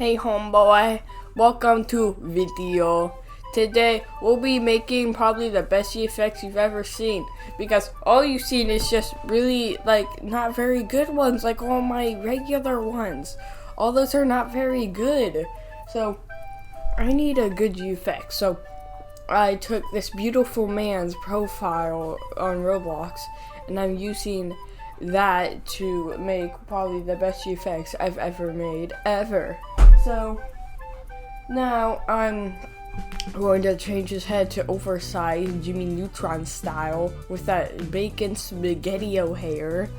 Hey homeboy, welcome to video. Today we'll be making probably the best GFX you've ever seen, because all you've seen is just really not very good ones, like all my regular ones. All those are not very good. So I need a good GFX. So I took this beautiful man's profile on Roblox and I'm using that to make probably the best GFX I've ever made ever. So now I'm going to change his head to oversized Jimmy Neutron style with that bacon spaghetti-o hair,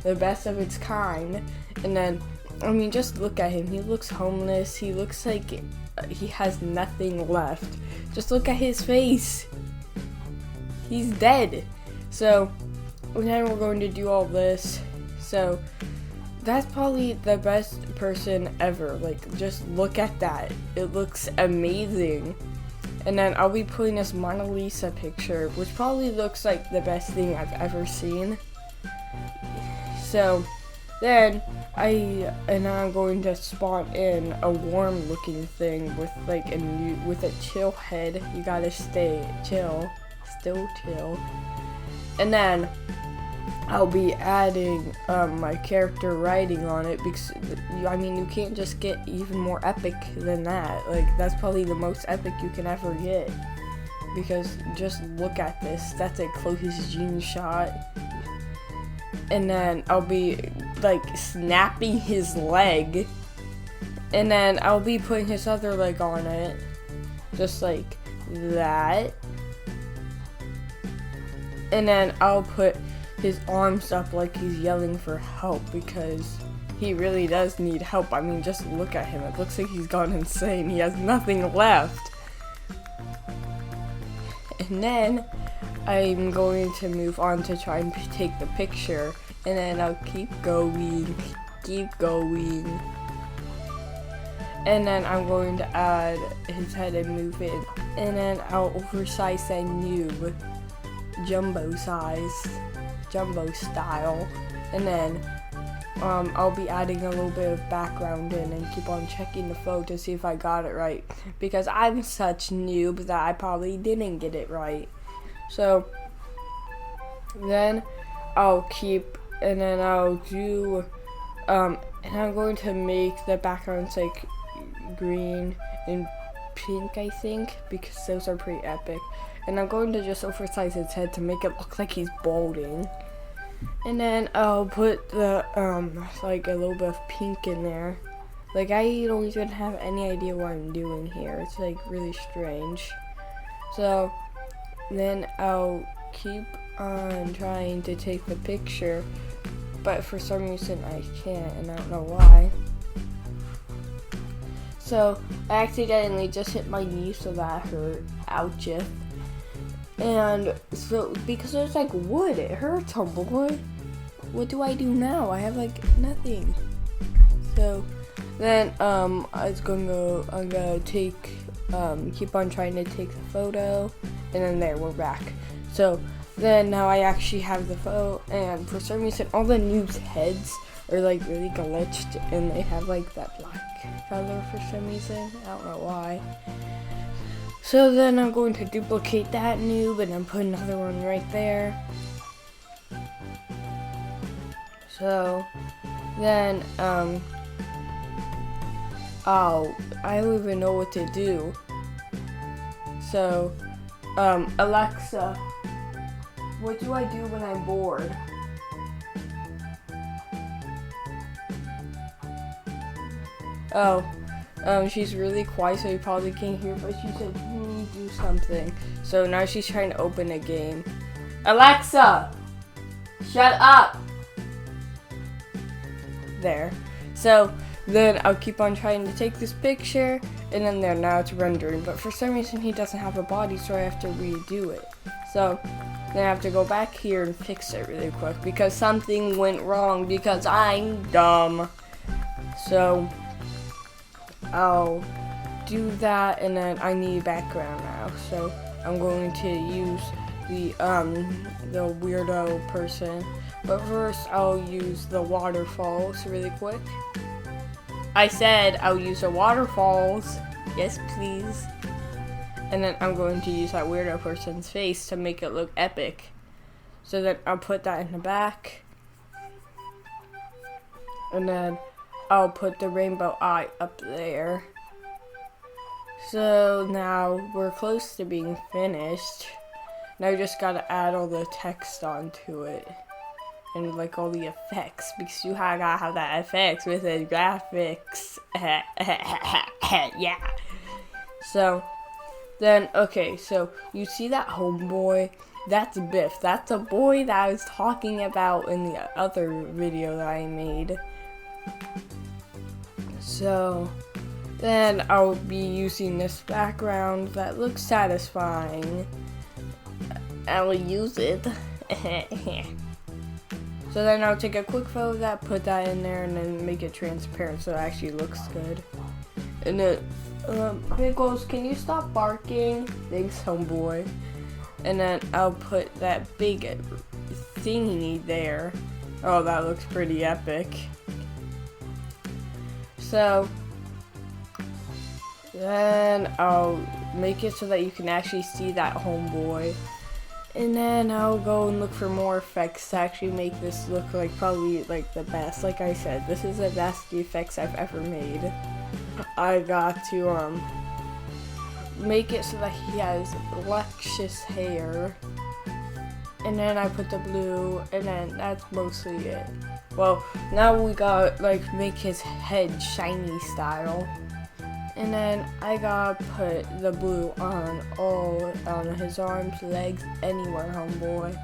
the best of its kind. And then, I mean, just look at him. He looks homeless. He looks like he has nothing left. Just look at his face. He's dead. So then we're going to do all this. So that's probably the best person ever. Like, just look at that. It looks amazing. And then I'll be putting this Mona Lisa picture, which probably looks like the best thing I've ever seen. So then I'm going to spawn in a warm looking thing with with a chill head. You gotta stay chill, still chill. And then I'll be adding my character writing on it, because I mean, you can't just get even more epic than that. Like, that's probably the most epic you can ever get, because just look at this. That's a closest gene shot. And then I'll be snapping his leg, and then I'll be putting his other leg on it, just like that. And then I'll put his arms up like he's yelling for help, because he really does need help. I mean, just look at him. It looks like he's gone insane. He has nothing left. And then I'm going to move on to try and take the picture, and then I'll keep going. And then I'm going to add his head and move it, and then I'll oversize that noob jumbo style, and then I'll be adding a little bit of background in and keep on checking the photo to see if I got it right, because I'm such noob that I probably didn't get it right. So then I'll do and I'm going to make the backgrounds like green and pink, I think, because those are pretty epic. And I'm going to just oversize his head to make it look like he's balding. And then I'll put the like a little bit of pink in there. Like, I don't even have any idea what I'm doing here. It's like really strange. So then I'll keep on trying to take the picture, but for some reason I can't, and I don't know why. So I accidentally just hit my knee, so that hurt. Ouchie. And so, because there's wood, it hurts, homeboy. What do I do now? I have nothing. So then I'm gonna take keep on trying to take the photo, and then there, we're back. So then now I actually have the photo, and for some reason all the noobs' heads are really glitched, and they have that black color for some reason. I don't know why. So then I'm going to duplicate that noob, and then put another one right there. So then I don't even know what to do. So Alexa, what do I do when I'm bored? She's really quiet, so you probably can't hear, but she said, do something. So now she's trying to open a game. Alexa, shut up! There. So then I'll keep on trying to take this picture, and then there, now it's rendering. But for some reason he doesn't have a body, so I have to redo it. So then I have to go back here and fix it really quick, because something went wrong, because I'm dumb. So I'll do that, and then I need background now. So I'm going to use the weirdo person, but first I'll use the waterfalls really quick. I said I'll use the waterfalls. Yes, please. And then I'm going to use that weirdo person's face to make it look epic. So then I'll put that in the back. And then I'll put the rainbow eye up there. So now we're close to being finished. Now we just gotta add all the text onto it. And like all the effects, because you gotta have that effects with the graphics. Yeah. So then, okay, so you see that homeboy? That's Biff. That's a boy that I was talking about in the other video that I made. So then I'll be using this background that looks satisfying. I will use it. So then I'll take a quick photo of that, put that in there, and then make it transparent so it actually looks good. And then, Pickles, can you stop barking? Thanks, homeboy. And then I'll put that big thingy there. Oh, that looks pretty epic. So then I'll make it so that you can actually see that homeboy. And then I'll go and look for more effects to actually make this look like probably like the best. Like I said, this is the best effects I've ever made. I got to make it so that he has luscious hair. And then I put the blue, and then that's mostly it. Well, now we got like make his head shiny style. And then I gotta put the blue on his arms, legs, anywhere, homeboy.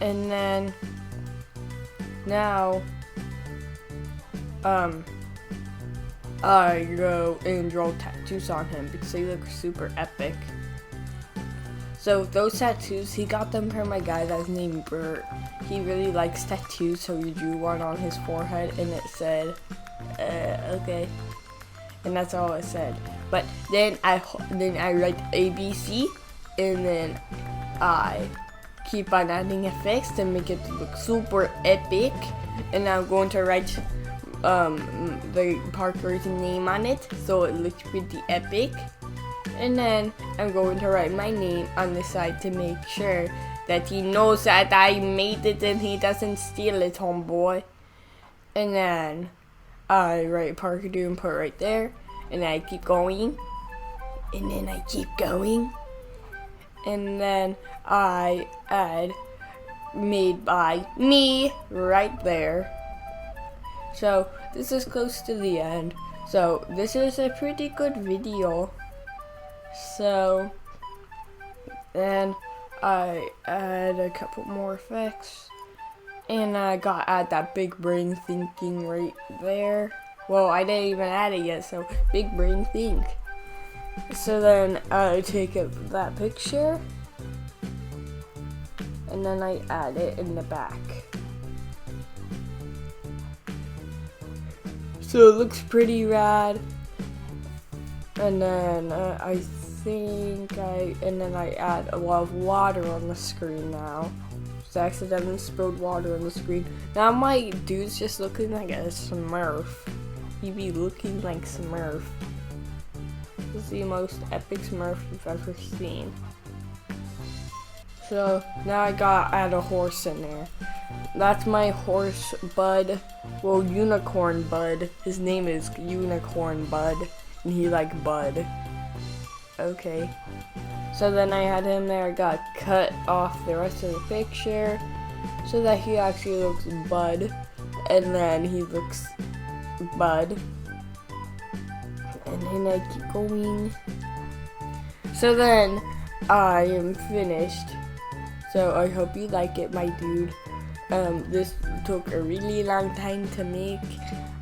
And then now I go and draw tattoos on him because they look super epic. So those tattoos, he got them from my guy that's named Bert. He really likes tattoos, so he drew one on his forehead and it said, okay. And that's all it said. But then I write ABC, and then I keep on adding effects to make it look super epic. And I'm going to write the Parker's name on it, so it looks pretty epic. And then I'm going to write my name on the side to make sure that he knows that I made it and he doesn't steal it, homeboy. And then I write Parker Do and put it right there, and I keep going, and then I keep going, and then I add made by me right there. So this is close to the end. So this is a pretty good video. So then I add a couple more effects. And I gotta add that big brain thinking right there. Well, I didn't even add it yet, so big brain think. So then I take that picture, and then I add it in the back. So it looks pretty rad. And then and then I add a lot of water on the screen now. I accidentally spilled water on the screen. Now my dude's just looking like a Smurf. He be looking like Smurf. This is the most epic Smurf you've ever seen. So now I gotta add a horse in there. That's my horse Bud. Well, Unicorn Bud. His name is Unicorn Bud, and he like Bud. Okay. So then I had him there. I got cut off the rest of the picture so that he actually looks Bud, and then he looks Bud, and then I keep going. So then I am finished. So I hope you like it, my dude. This took a really long time to make.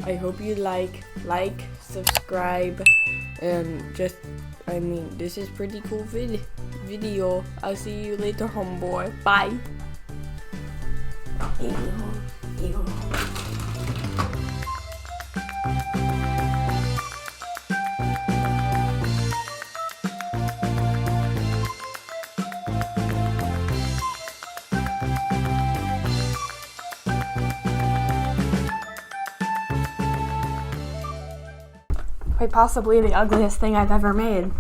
I hope you like, subscribe, and just, this is pretty cool video. I'll see you later, homeboy. Bye. quite possibly the ugliest thing I've ever made.